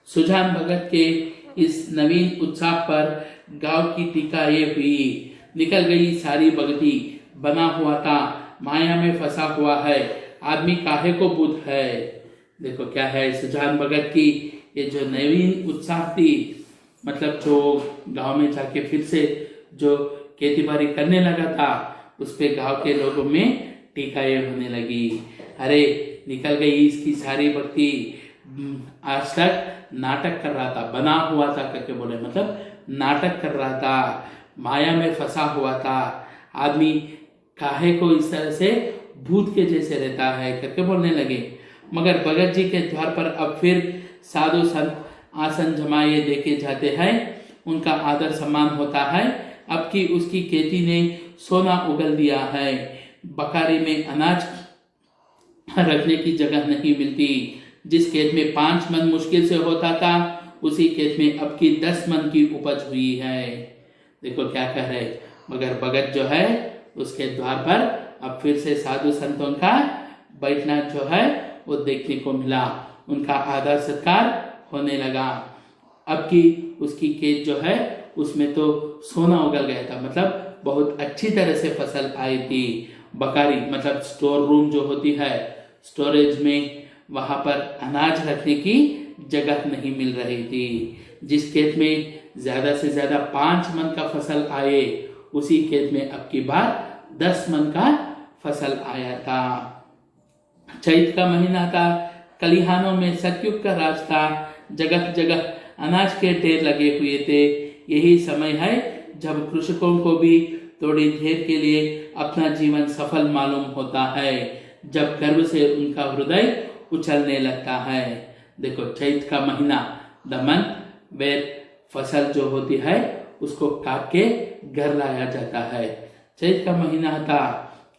सुजान भगत के इस नवीन उत्साह पर गांव की टीका ये हुई, निकल गई सारी भगती, बना हुआ था माया में फंसा हुआ है, आदमी काहे को बुद्ध है। देखो क्या है सुजान भगत की ये जो नवीन उत्साह थी, मतलब जो गांव में जाके फिर से जो खेती बाड़ी करने लगा था, उस पे गांव के लोगों में टीका ये होने लगी। अरे निकल गई इसकी सारी भक्ति, आज तक नाटक कर रहा था, बना हुआ था करके बोले, मतलब नाटक कर रहा था, माया में फंसा हुआ था, आदमी काहे को इस तरह से भूत के जैसे रहता है करके बोलने लगे। मगर भगत जी के द्वार पर अब फिर साधु संत आसन जमाए देखे जाते हैं, उनका आदर सम्मान होता है। अब की उसकी खेती ने सोना उगल दिया है, बकारी में अनाज रखने की जगह नहीं मिलती। जिस खेत में 5 मन मुश्किल से होता था, उसी खेत में अब की 10 मन की उपज हुई है। देखो क्या कह रहे, मगर भगत जो है उसके द्वार पर अब फिर से साधु संतों का बैठना जो है वो देखने को मिला, उनका आदर सत्कार होने लगा। अब की उसकी खेत जो है उसमें तो सोना उगल गया था, मतलब बहुत अच्छी तरह से फसल आई थी। बकारी मतलब स्टोर रूम जो होती है, स्टोरेज में, वहां पर अनाज रखने की जगह नहीं मिल रही थी। जिस खेत में ज्यादा से ज्यादा 5 मन का फसल आए, उसी खेत में अब की बार 10 मन का फसल आया था। चैत का महीना था, कलिहानों में सतयुग का राज था, जगह जगह अनाज के ढेर लगे हुए थे। यही समय है जब कृषकों को भी थोड़ी देर के लिए अपना जीवन सफल मालूम होता है, जब गर्व से उनका हृदय उछलने लगता है। देखो चैत का महीना, द मंथ वेयर फसल जो होती है उसको काट के घर लाया जाता है। चैत का महीना था,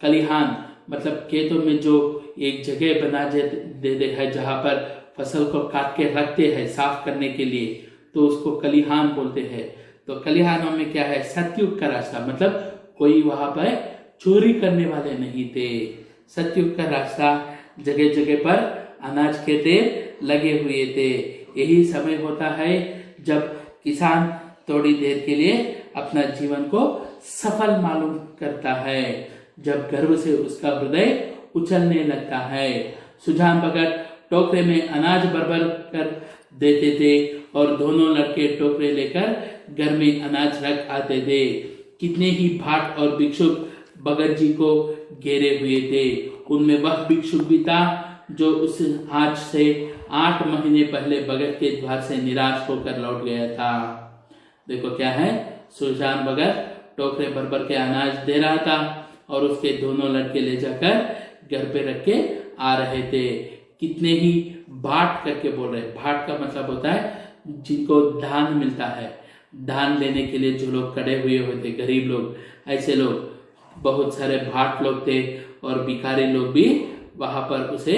कलिहान मतलब खेतों में जो एक जगह बना देते हैं जहां पर फसल को काट के रखते हैं साफ करने के लिए, तो उसको कलिहान बोलते हैं। तो कलिहानों में क्या है, सतयुग का रास्ता, मतलब कोई वहां पर चोरी करने वाले नहीं थे। सतयुग का रास्ता, जगह जगह पर अनाज के ढेर लगे हुए थे। यही समय होता है जब किसान थोड़ी देर के लिए अपना जीवन को सफल मालूम करता है, जब गर्व से उसका हृदय उछलने लगता है। सुजान भगत टोकरे में अनाज भर कर देते थे और दोनों लड़के टोकरे लेकर घर में अनाज रख आते थे। कितने ही भाट और भिक्षुक भगत जी को घेरे हुए थे। उनमें वह भिक्षुक भी था जो उस आज से 8 महीने पहले भगत के द्वार से निराश होकर लौट गया था। देखो क्या है, सुजान भगत टोकरे भर भर के अनाज दे रहा था और उसके दोनों लड़के ले जाकर घर पे रख के आ रहे थे। कितने ही भाट करके बोल रहे, भाट का मतलब होता है जिनको दान मिलता है, दान लेने के लिए जो लोग खड़े हुए होते, गरीब लोग, ऐसे लोग बहुत सारे भाट लोग थे और भिखारी लोग भी वहां पर उसे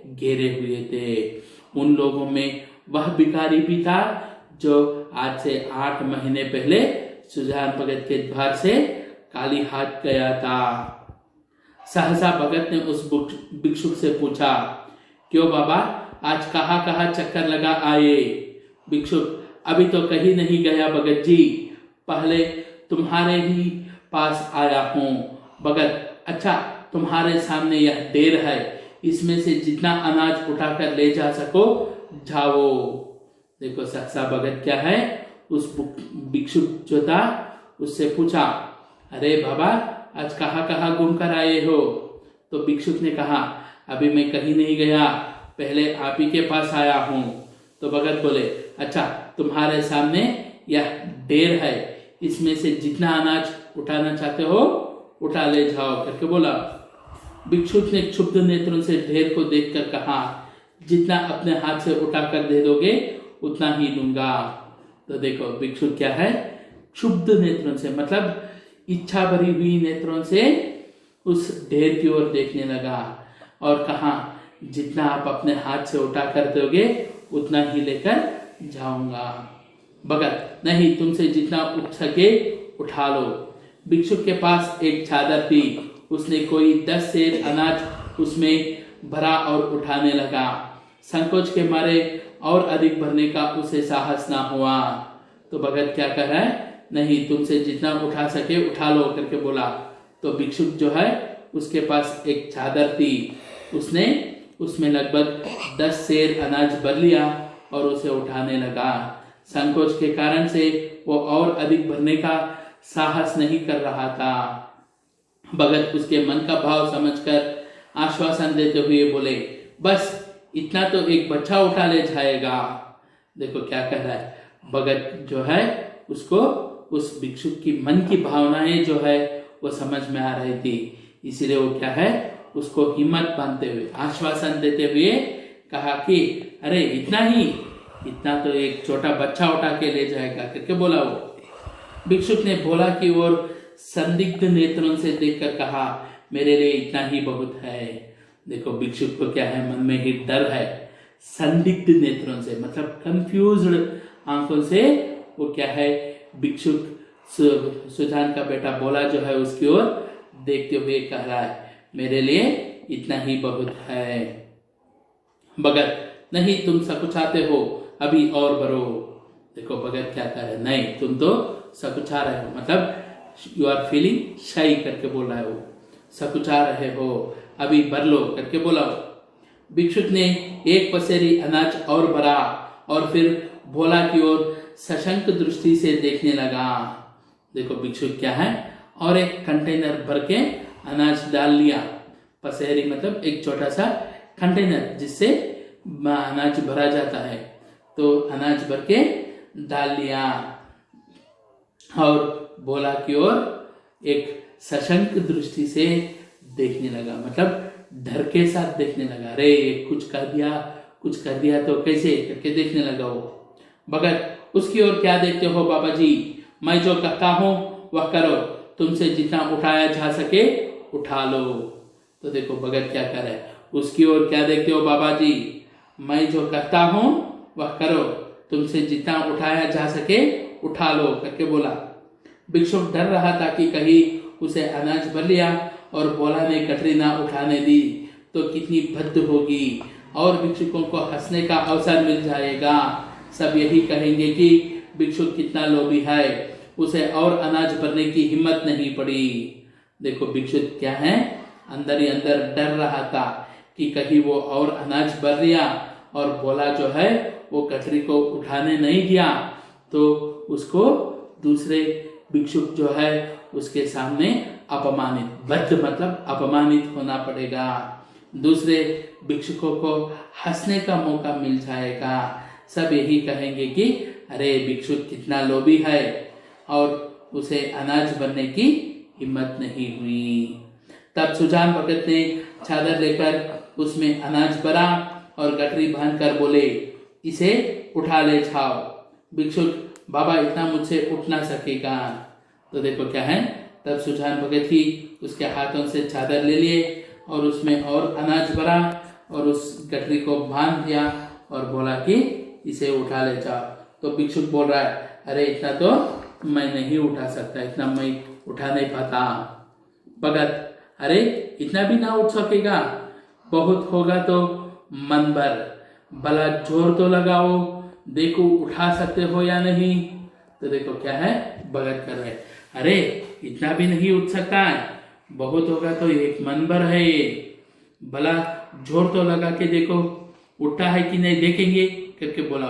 घेरे हुए थे। उन लोगों में वह भिखारी भी था जो आज से 8 महीने पहले सुजान भगत के द्वार से खाली हाथ गया था। सहसा भगत ने उस भिक्षुक से पूछा, क्यों बाबा, आज कहाँ कहाँ चक्कर लगा आए? भिक्षुक, अभी तो कहीं नहीं गया भगत जी, पहले तुम्हारे ही पास आया हूँ। भगत, अच्छा तुम्हारे सामने यह ढेर है, इसमें से जितना अनाज उठाकर ले जा सको जाओ। देखो सहसा भगत क्या है, उस भिक्षुक जो था उससे पूछा, अरे बाबा आज कहाँ कहाँ घूम कर आए हो? तो भिक्षुक ने कहा, अभी मैं कहीं नहीं गया, पहले आप ही के पास आया हूँ। तो भगत बोले, अच्छा तुम्हारे सामने यह ढेर है, इसमें से जितना अनाज उठाना चाहते हो उठा ले जाओ करके बोला। भिक्षुक ने क्षुब्ध नेत्रों से ढेर को देखकर कहा, जितना अपने हाथ से उठाकर दे दोगे उतना ही लूंगा। तो देखो भिक्षुक क्या है, क्षुब्ध नेत्रों से मतलब इच्छा भरी हुई नेत्रों से उस ढेर की ओर देखने लगा और कहा, जितना आप अपने हाथ से उठा कर दोगे उतना ही लेकर जाऊंगा। भगत, नहीं, तुमसे जितना उठ सके उठा लो। भिक्षुक के पास एक चादर थी, उसने कोई 10 सेर अनाज उसमें भरा और उठाने लगा। संकोच के मारे और अधिक भरने का उसे साहस ना हुआ। तो भगत क्या कर रहा है, नहीं तुमसे जितना उठा सके उठा लो करके बोला। तो भिक्षुक जो है उसके पास एक चादर थी, उसने उसमें लगभग 10 सेर अनाज भर लिया और उसे उठाने लगा। संकोच के कारण से वो और अधिक भरने का साहस नहीं कर रहा था। भगत उसके मन का भाव समझकर आश्वासन देते हुए बोले, बस इतना तो एक बच्चा उठा ले जाएगा। देखो क्या कह रहा है, भगत जो है उसको उस भिक्षुक की मन की भावनाएं जो है वो समझ में आ रही थी, इसीलिए वो क्या है उसको हिम्मत बांधते हुए आश्वासन देते हुए कहा कि अरे इतना तो एक छोटा बच्चा उठा के ले जाएगा करके बोला। वो भिक्षुक ने भोला की ओर संदिग्ध नेत्रों से देखकर कहा, मेरे लिए इतना ही बहुत है। देखो भिक्षुक को क्या है, मन में ही डर है। संदिग्ध नेत्रों से मतलब कंफ्यूज्ड आंखों से वो क्या है, भिक्षुक सुजान का बेटा भोला जो है उसकी ओर देखते हुए कह रहा है, मेरे लिए इतना ही बहुत है। भगत, नहीं तुम सकुचाते हो, अभी और भरो। देखो भगत क्या कह रहे, नहीं तुम तो सकुचा रहे हो, मतलब यू आर फीलिंग शाई करके बोल रहा है, वो सकुचा रहे हो, अभी भर लो करके बोला। भिक्षुक ने एक पसेरी अनाज और भरा और फिर भोला की ओर सशंक दृष्टि से देखने लगा। देखो भिक्षुक क्या है, और एक कंटेनर भर के अनाज डाल लिया। पसेरी मतलब एक छोटा सा कंटेनर जिससे अनाज भरा जाता है, तो अनाज भर के डाल लिया और भोला की ओर एक सशंक दृष्टि से देखने लगा, मतलब डर के साथ देखने लगा। अरे कुछ कर दिया तो कैसे करके देखने लगा वो। भगत, उसकी ओर क्या देखते हो बाबा जी, मैं जो कहता हूँ वह करो, तुमसे जितना उठाया जा सके उठा लो। तो देखो भगत क्या कर रहा है, उसकी ओर क्या देखते हो बाबा जी, मैं जो कहता हूँ वह करो, तुमसे जितना उठाया जा सके उठा लो करके बोला। भिक्षुक डर रहा था कि कहीं उसे अनाज भर लिया और भोला ने कटरी ना उठाने दी तो कितनी भद्द होगी और भिक्षुकों को हंसने का अवसर मिल जाएगा। सब यही कहेंगे कि भिक्षुक कितना लोभी है, उसे और अनाज भरने की हिम्मत नहीं पड़ी। देखो भिक्षुक क्या है, अंदर ही अंदर डर रहा था कि कहीं वो और अनाज भर लिया और भोला जो है वो कटरी को उठाने नहीं दिया तो उसको दूसरे भिक्षुक जो है उसके सामने अपमानित, बद्ध मतलब अपमानित होना पड़ेगा, दूसरे भिक्षुकों को हंसने का मौका मिल जाएगा। सब यही कहेंगे कि अरे भिक्षुक कितना लोभी है और उसे अनाज भरने की हिम्मत नहीं हुई। तब सुजान भगत ने चादर लेकर उसमें अनाज भरा और गठरी बांधकर बोले, इसे उठा ले जाओ। भिक्षुक, बाबा इतना मुझसे उठ ना सकेगा। तो देखो क्या है, तब सुजान भगत ही उसके हाथों से चादर ले लिए और उसमें और अनाज भरा और उस गठरी को बांध दिया और बोला कि इसे उठा ले जाओ। तो भिक्षुक बोल रहा है, अरे इतना तो मैं नहीं उठा सकता, इतना मैं उठा नहीं पाता। भगत, अरे इतना भी ना उठ सकेगा, बहुत होगा तो मन भर, भला जोर तो लगाओ, देखो उठा सकते हो या नहीं। तो देखो क्या है, भगत कर रहे, अरे इतना भी नहीं उठ सकता है, बहुत होगा तो एक मन भर है ये, भला जोर तो लगा के देखो उठता है कि नहीं देखेंगे करके बोला।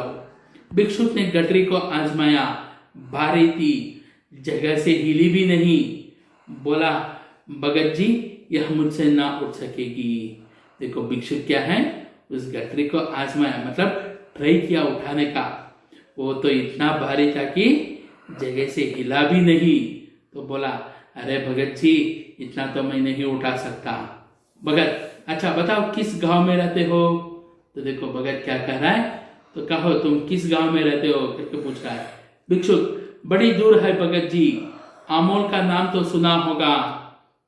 भिक्षुक ने गठरी को आजमाया, भारी थी, जगह से हिली भी नहीं। बोला, भगत जी यह मुझसे ना उठ सकेगी। देखो भिक्षुक क्या है, उस गठरी को आजमाया मतलब ट्राई किया उठाने का, वो तो इतना भारी था कि जगह से हिला भी नहीं। तो बोला, अरे भगत जी इतना तो मैं नहीं उठा सकता। भगत, अच्छा बताओ किस गांव में रहते हो। तो देखो भगत क्या कह रहा है, तो कहो तुम किस गांव में रहते हो करके पूछ रहा है। भिक्षुक, बड़ी दूर है भगत जी, आमोल का नाम तो सुना होगा।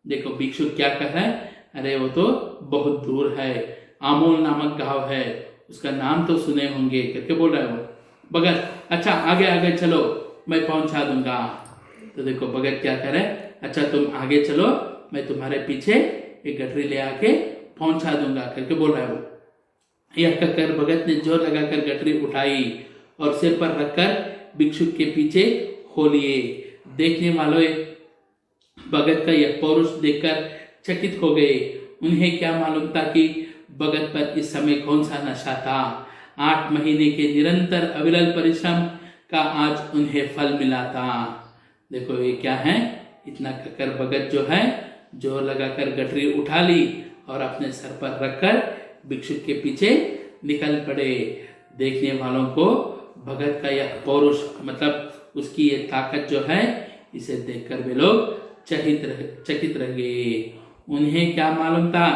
देखो भिक्षुक क्या कह रहा है, अरे वो तो बहुत दूर है, आमोल नामक गांव है, उसका नाम तो सुने होंगे करके बोल रहा है वो। भगत, अच्छा आगे आगे चलो मैं पहुंचा दूंगा। तो देखो भगत क्या करे, अच्छा तुम आगे चलो मैं तुम्हारे पीछे एक गठरी ले आके पहुंचा दूंगा करके बोल रहा है वो। यह कहकर भगत ने जोर लगाकर गठरी उठाई और सिर पर रखकर भिक्षुक के पीछे हो लिए। देखने वालों भगत का यह पौरुष देखकर चकित हो गए। उन्हें क्या मालूम था कि भगत पर इस समय कौन सा नशा था। 8 महीने के निरंतर अविरल परिश्रम का आज उन्हें फल मिला था। देखो ये क्या है, इतना कहकर भगत जो है जोर लगाकर गठरी उठा ली और अपने सर पर रखकर भिक्षुक के पीछे निकल पड़े। देखने वालों को भगत का यह पौरुष मतलब उसकी ये ताकत जो है इसे देखकर वे लोग चकित रह गए। उन्हें क्या मालूम था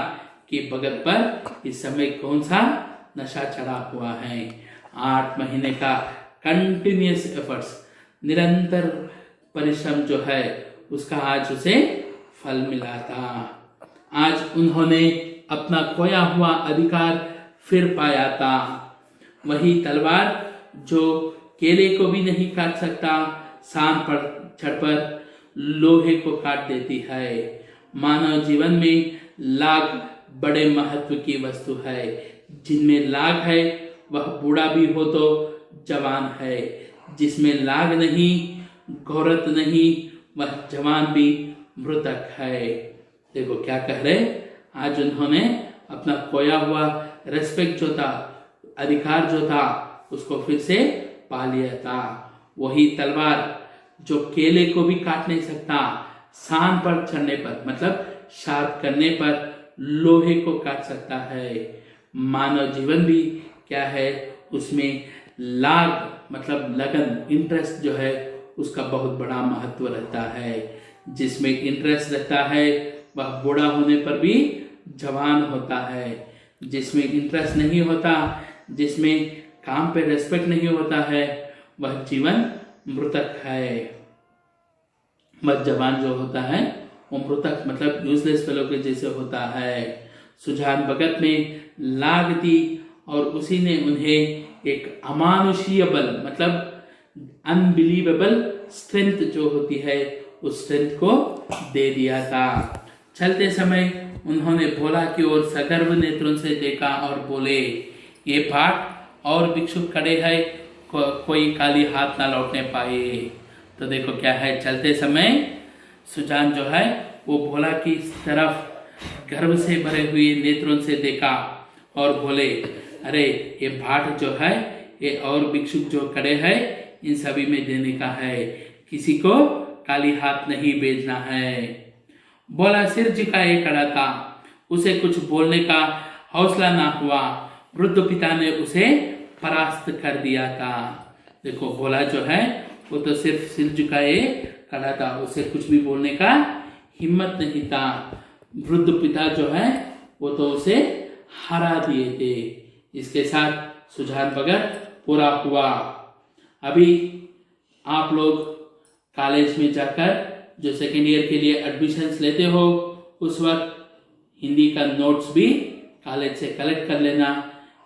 कि भगत पर इस समय कौन सा नशा चढ़ा हुआ है। 8 महीने का कंटिन्यूअस एफर्ट्स, निरंतर परिश्रम जो है उसका आज उसे फल मिला था। आज उन्होंने अपना खोया हुआ अधिकार फिर पाया था। वही तलवार जो केले को भी नहीं काट सकता, शान पर चढ़कर लोहे को काट देती है। मानव जीवन में लाग बड़े महत्व की वस्तु है। जिनमें लाग है वह बूढ़ा भी हो तो जवान है, जिसमें लाग नहीं, घोरत नहीं, वह जवान भी मृतक है। देखो क्या कह रहे, आज उन्होंने अपना खोया हुआ रेस्पेक्ट जो था, अधिकार जो था, उसको फिर से पा लिया था। वही तलवार जो केले को भी काट नहीं सकता, शान पर चढ़ने पर मतलब शार्प करने पर लोहे को काट सकता है। मानव जीवन भी क्या है, उसमें लाग मतलब लगन, इंटरेस्ट जो है उसका बहुत बड़ा महत्व रहता है। जिसमें इंटरेस्ट रहता है वह बूढ़ा होने पर भी जवान होता है। जिसमें इंटरेस्ट नहीं होता, जिसमें काम पे रेस्पेक्ट नहीं होता है, वह जीवन मृतक है। वह जवान जो होता है वो मृतक मतलब यूजलेस फेलो के जैसे होता है। सुजान भगत में लाग थी और उसी ने उन्हें एक अमानुषीय बल मतलब अनबिलीवेबल स्ट्रेंथ जो होती है उस स्ट्रेंथ को दे दिया था। चलते समय उन्होंने भोला की ओर सगर्व नेत्रों से देखा और बोले, ये भाट और भिक्षुक खड़े हैं, कोई काली हाथ ना लौटने पाए। तो देखो क्या है, चलते समय सुजान जो है वो भोला की तरफ गर्व से भरे हुए नेत्रों से देखा और बोले, अरे ये भाट जो है ये और भिक्षुक जो खड़े हैं इन सभी में देने का है, किसी को काली हाथ नहीं भेजना है। भोला सिर झुकाए खड़ा था, उसे कुछ बोलने का हौसला ना हुआ। वृद्ध पिता ने उसे परास्त कर दिया था। देखो भोला जो है वो तो सिर्फ सिर झुकाए खड़ा था, उसे कुछ भी बोलने का हिम्मत नहीं था। वृद्ध पिता जो है वो तो उसे हरा दिए थे। इसके साथ सुजान भगत पूरा हुआ। अभी आप लोग कॉलेज में जाकर जो सेकेंड ईयर के लिए एडमिशन्स लेते हो उस वक्त हिंदी का नोट्स भी कॉलेज से कलेक्ट कर लेना।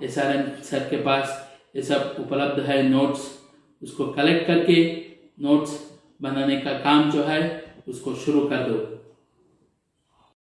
SRM सर के पास ये सब उपलब्ध है नोट्स, उसको कलेक्ट करके नोट्स बनाने का काम जो है उसको शुरू कर दो।